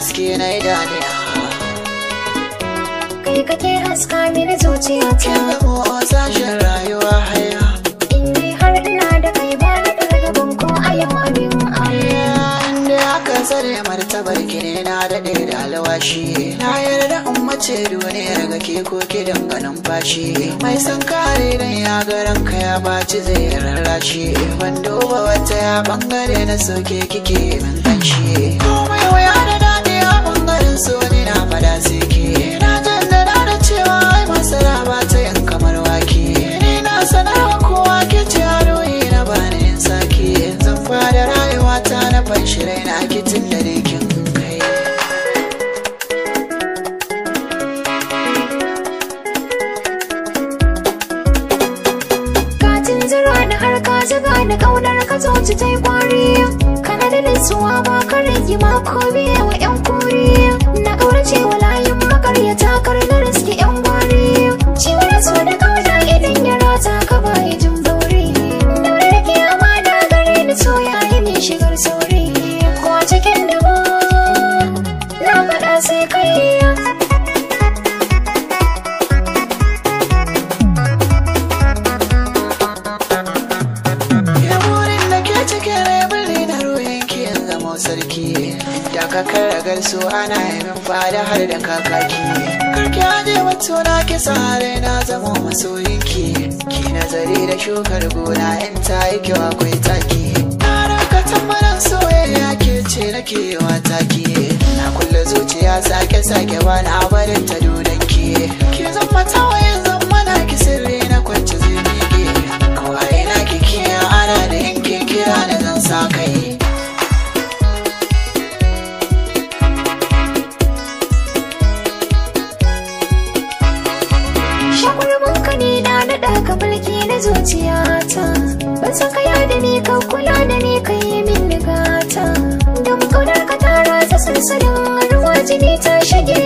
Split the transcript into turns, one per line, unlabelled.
haske na idaniya.
Kai kake haska mini zuciyata.
Kin zamo sashen rayuwa haya.
Indai har ina da kai ba na gaban ko a yau abin
Inda aka tsare martabar ki ne na daɗe da alwashi. Na yarda in mace duniyar ga ke ko ki dinga numfashi. Mai san kare dan ya ga ranka ya baci zai rarrashi. Ban duba wata ya bangare na soke kike min kanshi. Komai waya da daɗi a bangaren so ne na fada sai ke. Na jaddada da cewa ai masara ba ta yin kamar wake. Ni na sanarwa kowa ke ce haroyi na bani in sake. Zan fada rayuwata na fanshi raina kitin da kin kai.
Katin zira da har ka zaga da kaunar ka zoci ta yi kwari. Kana da nutsuwa ba ka rage mako biya wa yan kuri. Na kaurace wa layin makaryata kar na riski yan gwari. Ciwon so da kauna idan ya rata ka bayi jin bauri. Daure da ke amana gare ni so yayi ne shigar sauri. Ko a cikin dubu na faɗa sai kai.
Sarki da kakar ragar su ana min fada har da kakaki. Karki aje wato na kisa hare na zama masoyinki. Ki nazari da shukar gona in ta yi kyau akwai taki. Na raka tambaran soyayya ke ce nake wa taki. Na kulle zuciya sake ba na barin ta dodonki. Ki zama tawayen zama na ki sirri na kwance zai mege. Kawai na kiki ana da yanke kira da zan sa kai.
Ka mulki na zuciyata. Ban san kaya da ni ka kula da ni ka yi min nigata. Don kaunar ka tara ta sansanin ruwa jini ta shige.